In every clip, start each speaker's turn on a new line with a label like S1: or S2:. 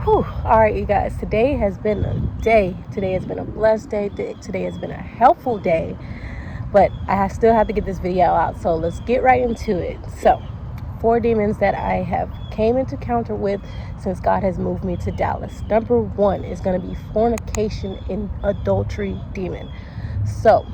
S1: Whew. All right, you guys. Today has been a day. Today has been a blessed day. Today has been a helpful day. But I still have to get this video out. So let's get right into it. So, 4 demons that I have came into encounter with since God has moved me to Dallas. Number 1 is going to be fornication and adultery demon. So,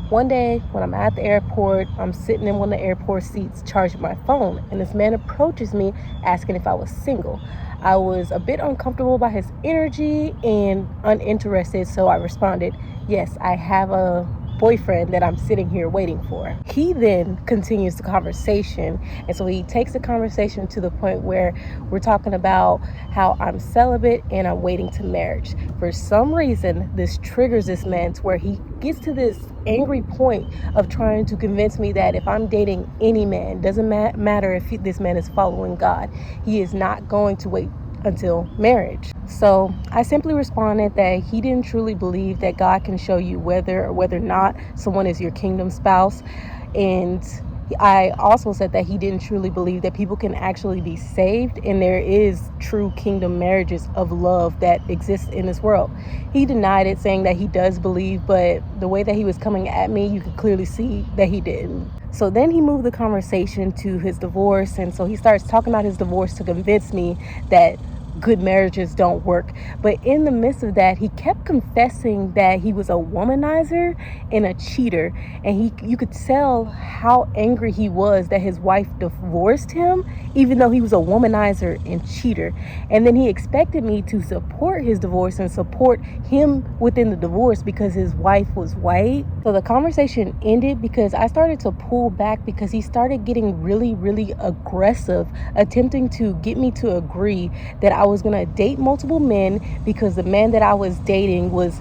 S1: one day when I'm at the airport, I'm sitting in one of the airport seats charging my phone, and this man approaches me asking if I was single. I was a bit uncomfortable by his energy and uninterested, so I responded, yes, I have a boyfriend that I'm sitting here waiting for. He then continues the conversation, and so he takes the conversation to the point where we're talking about how I'm celibate and I'm waiting to marriage. For some reason, this triggers this man to where he gets to this angry point of trying to convince me that if I'm dating any man, doesn't matter if this man is following God, he is not going to wait until marriage. So I simply responded that he didn't truly believe that God can show you whether or not someone is your kingdom spouse. And I also said that he didn't truly believe that people can actually be saved and there is true kingdom marriages of love that exist in this world. He denied it, saying that he does believe, but the way that he was coming at me, you could clearly see that he didn't. So then he moved the conversation to his divorce, and so he starts talking about his divorce to convince me that good marriages don't work. But in the midst of that, he kept confessing that he was a womanizer and a cheater, and you could tell how angry he was that his wife divorced him, even though he was a womanizer and cheater. And then he expected me to support his divorce and support him within the divorce because his wife was white. So the conversation ended because I started to pull back because he started getting really aggressive, attempting to get me to agree that I was going to date multiple men because the man that I was dating was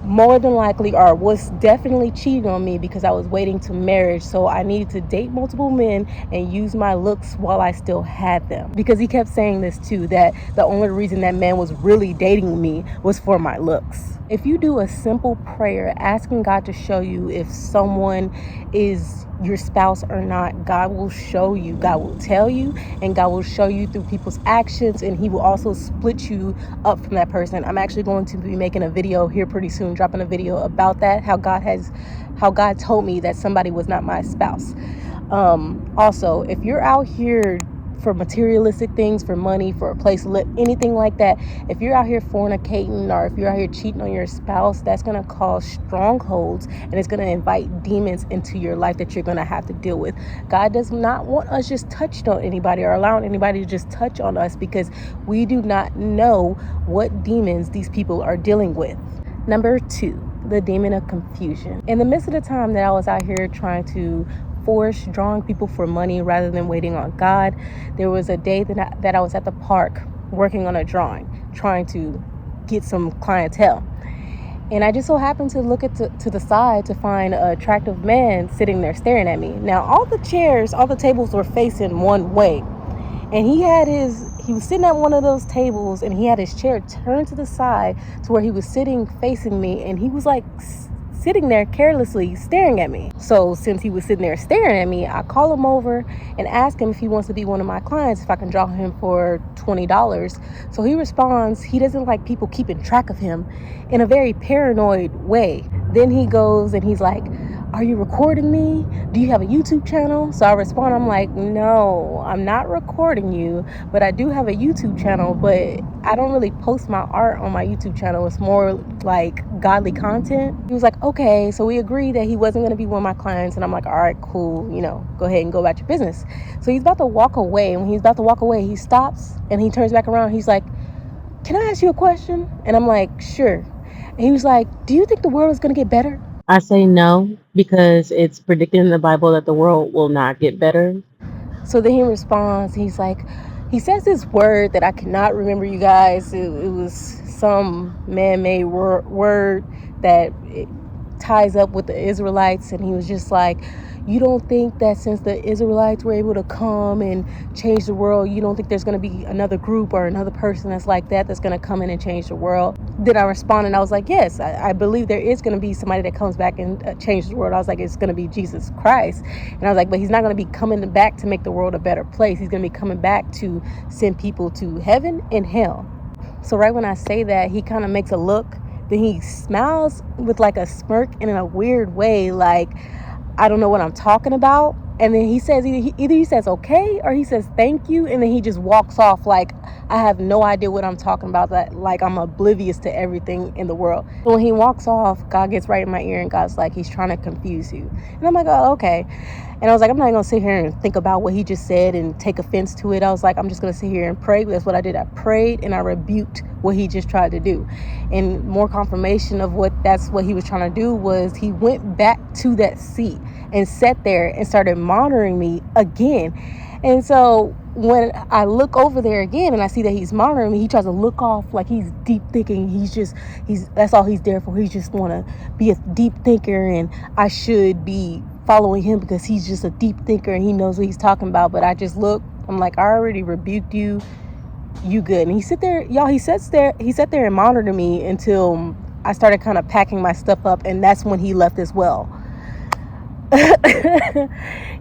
S1: more than likely or was definitely cheating on me because I was waiting to marriage. So I needed to date multiple men and use my looks while I still had them. Because he kept saying this too, that the only reason that man was really dating me was for my looks. If you do a simple prayer asking God to show you if someone is your spouse or not, God will show you, God will tell you, and God will show you through people's actions, and he will also split you up from that person. I'm actually going to be making a video here pretty soon, dropping a video about that, how God told me that somebody was not my spouse. Also, if you're out here for materialistic things, for money, for a place to live, anything like that, if you're out here fornicating or if you're out here cheating on your spouse, that's going to cause strongholds and it's going to invite demons into your life that you're going to have to deal with. God does not want us just touched on anybody or allowing anybody to just touch on us because we do not know what demons these people are dealing with. Number 2, the demon of confusion. In the midst of the time that I was out here trying to drawing people for money rather than waiting on God, there was a day that I was at the park working on a drawing, trying to get some clientele. And I just so happened to look to the side to find an attractive man sitting there staring at me. Now, all the tables were facing one way. And he was sitting at one of those tables and he had his chair turned to the side to where he was sitting facing me, and he was like sitting there carelessly staring at me. So since he was sitting there staring at me, I call him over and ask him if he wants to be one of my clients, if I can draw him for $20. So he responds he doesn't like people keeping track of him in a very paranoid way. Then he goes and he's like, are you recording me? Do you have a YouTube channel? So I respond, I'm like, no, I'm not recording you, but I do have a YouTube channel, but I don't really post my art on my YouTube channel. It's more like godly content. He was like, okay. So we agreed that he wasn't going to be one of my clients. And I'm like, all right, cool. Go ahead and go about your business. So he's about to walk away. And when he's about to walk away, he stops and he turns back around. He's like, can I ask you a question? And I'm like, sure. And he was like, do you think the world is going to get better?
S2: I say no because it's predicted in the Bible that the world will not get better.
S1: So then he responds, he says this word that I cannot remember, you guys. It was some man-made word that it ties up with the Israelites. And he was just like, you don't think that since the Israelites were able to come and change the world, you don't think there's going to be another group or another person that's like that's going to come in and change the world? Then I responded and I was like, yes, I believe there is going to be somebody that comes back and changes the world. I was like, it's going to be Jesus Christ. And I was like, but he's not going to be coming back to make the world a better place. He's going to be coming back to send people to heaven and hell. So right when I say that, he kind of makes a look, then he smiles with like a smirk and in a weird way, like I don't know what I'm talking about. And then he says either he says okay or he says thank you, and then he just walks off like I have no idea what I'm talking about, that like I'm oblivious to everything in the world. So when he walks off, God gets right in my ear and God's like, he's trying to confuse you. And I'm like, oh, okay. And I was like, I'm not gonna sit here and think about what he just said and take offense to it. I was like, I'm just gonna sit here and pray. That's what I did. I prayed and I rebuked what he just tried to do. And more confirmation of that's what he was trying to do was he went back to that seat and sat there and started monitoring me again. And so when I look over there again and I see that he's monitoring me, he tries to look off like he's deep thinking. He's that's all he's there for. He just want to be a deep thinker, and I should be following him because he's just a deep thinker and he knows what he's talking about. But I just look, I'm like, I already rebuked you. You good. And he sat there and monitored me until I started kind of packing my stuff up, and that's when he left as well.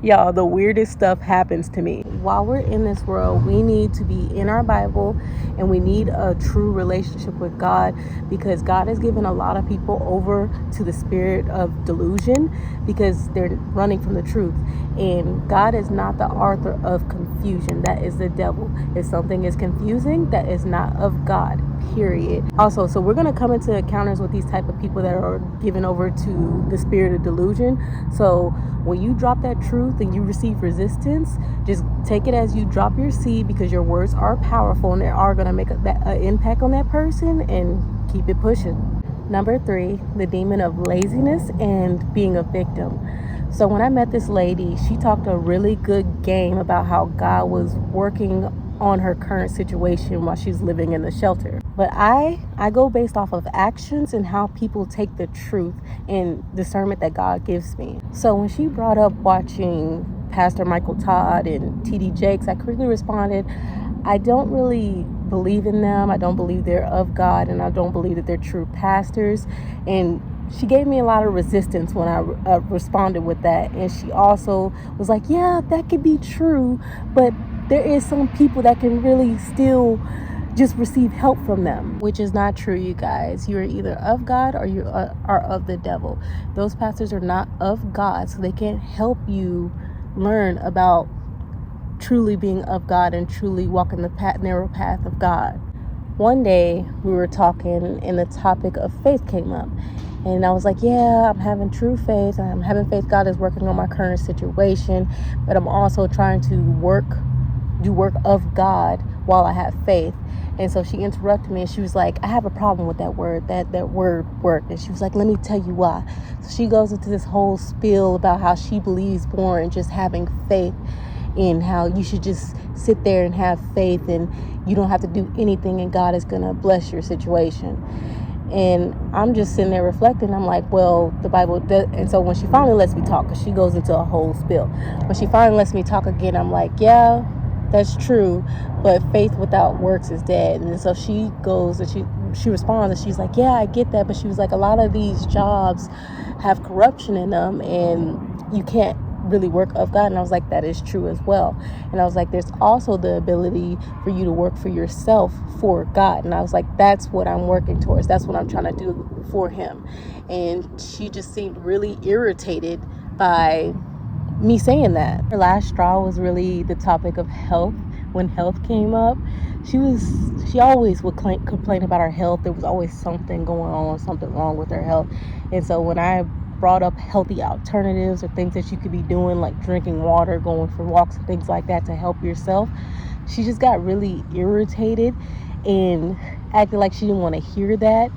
S1: Y'all, the weirdest stuff happens to me. While we're in this world, we need to be in our Bible, and we need a true relationship with God, because God has given a lot of people over to the spirit of delusion because they're running from the truth. And God is not the author of confusion. That is the devil. If something is confusing, that is not of God, period. Also, so we're going to come into encounters with these type of people that are given over to the spirit of delusion. So when you drop that truth and you receive resistance, just take it as you drop your seed, because your words are powerful and they are going to make an impact on that person, and keep it pushing. Number 3, the demon of laziness and being a victim. So when I met this lady, she talked a really good game about how God was working on her current situation while she's living in the shelter. But I go based off of actions and how people take the truth and discernment that God gives me. So when she brought up watching Pastor Michael Todd and TD Jakes, I quickly responded, I don't really believe in them. I don't believe they're of God, and I don't believe that they're true pastors. And she gave me a lot of resistance when I responded with that. And she also was like, yeah, that could be true, but there is some people that can really still just receive help from them, which is not true, you guys. You are either of God or you are of the devil. Those pastors are not of God, so they can't help you learn about truly being of God and truly walking the narrow path of God. One day we were talking and the topic of faith came up, and I was like, yeah, I'm having true faith. I'm having faith God is working on my current situation, but I'm also trying to do work of God while I have faith. And so she interrupted me and she was like, I have a problem with that word, that word work. And she was like, let me tell you why. So she goes into this whole spiel about how she believes more in just having faith, and how you should just sit there and have faith and you don't have to do anything and God is going to bless your situation. And I'm just sitting there reflecting. I'm like, well, the Bible does. And so when she finally lets me talk, because she goes into a whole spill, when she finally lets me talk again, I'm like, yeah, that's true, but faith without works is dead. And so she goes and she responds and she's like, yeah, I get that, but she was like, a lot of these jobs have corruption in them and you can't really work of God. And I was like, that is true as well. And I was like, there's also the ability for you to work for yourself for God. And I was like, that's what I'm working towards. That's what I'm trying to do for him. And she just seemed really irritated by me saying that. Her last straw was really the topic of health. When health came up, she always would complain about her health. There was always something going on, something wrong with her health. And so when I brought up healthy alternatives or things that you could be doing, like drinking water, going for walks and things like that to help yourself, she just got really irritated and acted like she didn't want to hear that.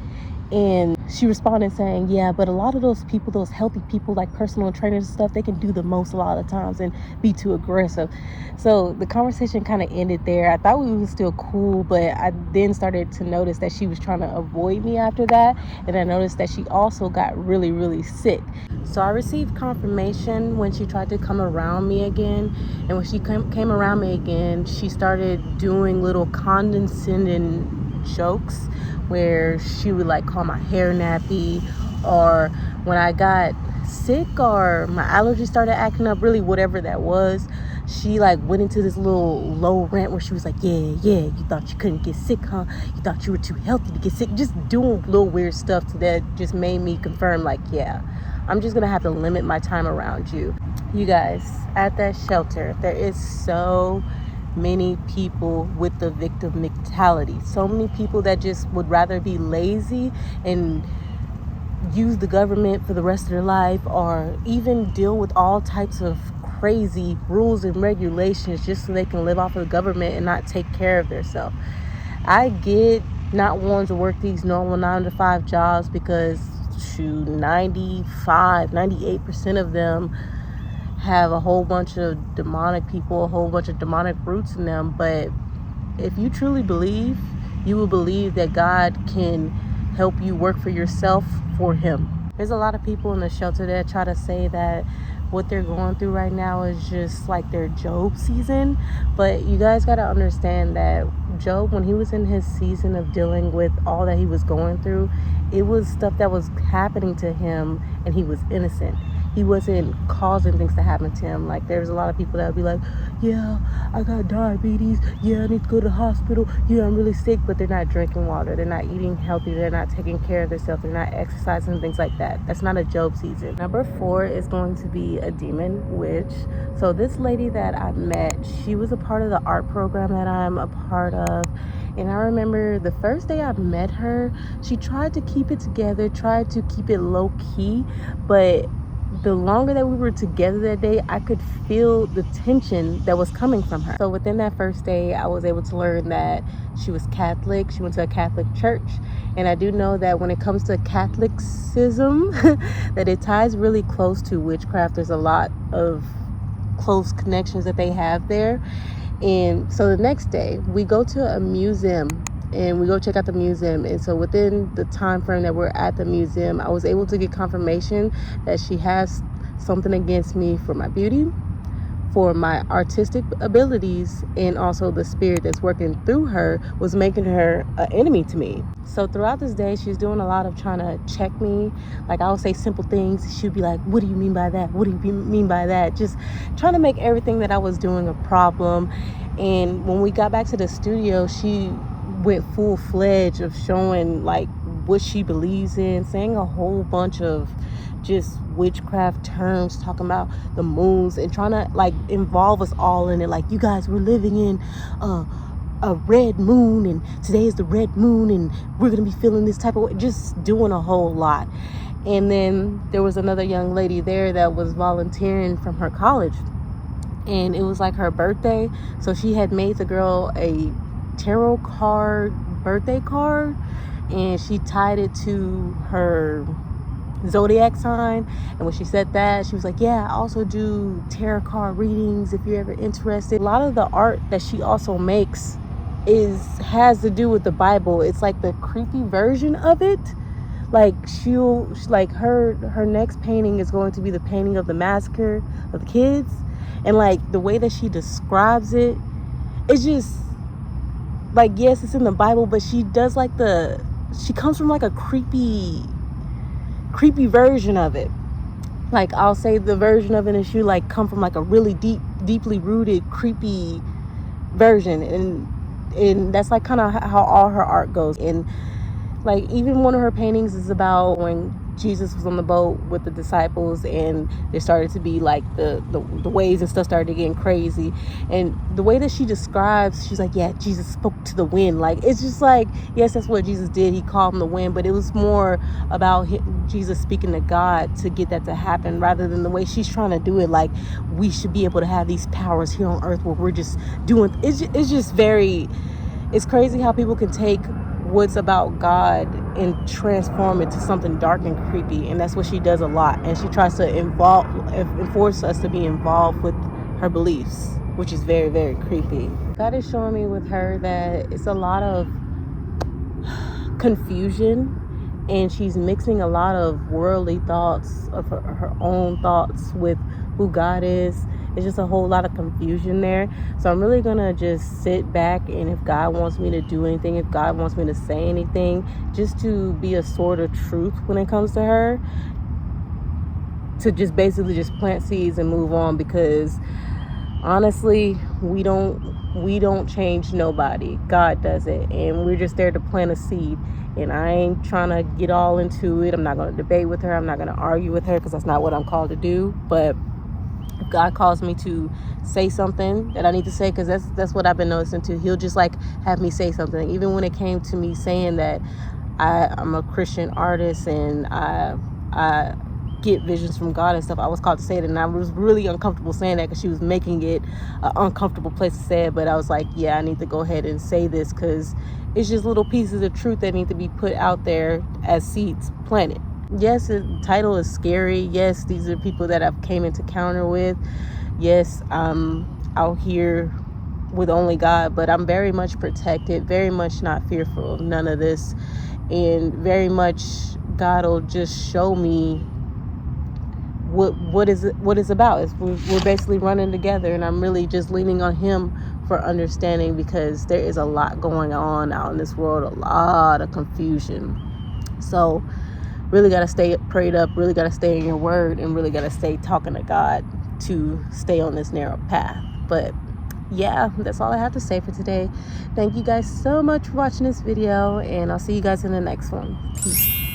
S1: And she responded saying, yeah, but a lot of those people, those healthy people like personal trainers and stuff, they can do the most a lot of times and be too aggressive. So the conversation kind of ended there. I thought we were still cool, but I then started to notice that she was trying to avoid me after that. And I noticed that she also got really, really sick. So I received confirmation when she tried to come around me again. And when she came around me again, she started doing little condescending jokes where she would like call my hair nappy, or when I got sick or my allergies started acting up, really whatever that was, she like went into this little low rant where she was like, yeah, you thought you couldn't get sick, huh? You thought you were too healthy to get sick. Just doing little weird stuff that just made me confirm, like, yeah, I'm just gonna have to limit my time around you. You guys, at that shelter, there is so many people with the victim mentality. So many people that just would rather be lazy and use the government for the rest of their life, or even deal with all types of crazy rules and regulations just so they can live off of the government and not take care of themselves. I get not wanting to work these normal 9 to 5 jobs because 98% of them have a whole bunch of demonic people, a whole bunch of demonic roots in them. But if you truly believe, you will believe that God can help you work for yourself for him. There's a lot of people in the shelter that try to say that what they're going through right now is just like their Job season. But you guys got to understand that Job, when he was in his season of dealing with all that he was going through, it was stuff that was happening to him and he was innocent. He wasn't causing things to happen to him. Like, there's a lot of people that would be like, yeah, I got diabetes, yeah, I need to go to the hospital, yeah, I'm really sick, but they're not drinking water, they're not eating healthy, they're not taking care of themselves, they're not exercising, things like that. That's not a Job season. Number 4 is going to be a demon witch. So this lady that I met, she was a part of the art program that I'm a part of. And I remember the first day I met her, she tried to keep it together, tried to keep it low key, but the longer that we were together that day, I could feel the tension that was coming from her. So within that first day, I was able to learn that she was Catholic. She went to a Catholic church. And I do know that when it comes to Catholicism, that it ties really close to witchcraft. There's a lot of close connections that they have there. And so the next day, we go to a museum and we go check out the museum. And so within the time frame that we're at the museum, I was able to get confirmation that she has something against me for my beauty, for my artistic abilities, and also the spirit that's working through her was making her an enemy to me. So throughout this day, she's doing a lot of trying to check me. Like, I'll say simple things, she'd be like, what do you mean by that? What do you mean by that? Just trying to make everything that I was doing a problem. And when we got back to the studio, she went full-fledged of showing like what she believes in, saying a whole bunch of just witchcraft terms, talking about the moons and trying to like involve us all in it. Like, you guys, we're living in a red moon, and today is the red moon, and we're gonna be feeling this type of way, just doing a whole lot. And then there was another young lady there that was volunteering from her college, and it was like her birthday, so she had made the girl a tarot card birthday card, and she tied it to her zodiac sign. And when she said that, she was like, yeah, I also do tarot card readings if you're ever interested. A lot of the art that she also makes has to do with the Bible. It's like the creepy version of it. Like, her next painting is going to be the painting of the massacre of the kids, and like the way that she describes it, it's just like, yes, it's in the Bible, but she does like she comes from like a creepy version of it. Like, I'll say the version of it, and she like come from like a really deeply rooted creepy version, and that's like kind of how all her art goes. And like, even one of her paintings is about when Jesus was on the boat with the disciples, and there started to be like the waves and stuff started getting crazy. And the way that she describes, she's like, yeah, Jesus spoke to the wind. Like, it's just like, yes, that's what Jesus did. He calmed the wind, but it was more about Jesus speaking to God to get that to happen, rather than the way she's trying to do it. Like, we should be able to have these powers here on earth where we're just doing, it's just very, it's crazy how people can take what's about God and transform it to something dark and creepy. And that's what she does a lot. And she tries to enforce us to be involved with her beliefs, which is very, very creepy. God is showing me with her that it's a lot of confusion, and she's mixing a lot of worldly thoughts of her own thoughts with who God is. It's just a whole lot of confusion there. So I'm really gonna just sit back, and if God wants me to do anything, if God wants me to say anything, just to be a sword of truth when it comes to her, to just basically just plant seeds and move on, because honestly, we don't change nobody. God does it, and we're just there to plant a seed. And I ain't trying to get all into it. I'm not going to debate with her. I'm not going to argue with her, because that's not what I'm called to do. But if God calls me to say something that I need to say, because that's what I've been noticing too, he'll just like have me say something. Even when it came to me saying that I'm a Christian artist and I get visions from God and stuff, I was called to say it, and I was really uncomfortable saying that, because she was making it an uncomfortable place to say it. But I was like, yeah, I need to go ahead and say this, because it's just little pieces of truth that need to be put out there as seeds planted. Yes, the title is scary. Yes, these are people that I've came into encounter with. Yes, I'm out here with only God, but I'm very much protected, very much not fearful of none of this, and very much God will just show me what is about. We're basically running together, and I'm really just leaning on him for understanding, because there is a lot going on out in this world, a lot of confusion. So really got to stay prayed up, really got to stay in your word, and really got to stay talking to God to stay on this narrow path. But yeah, that's all I have to say for today. Thank you guys so much for watching this video, and I'll see you guys in the next one. Peace.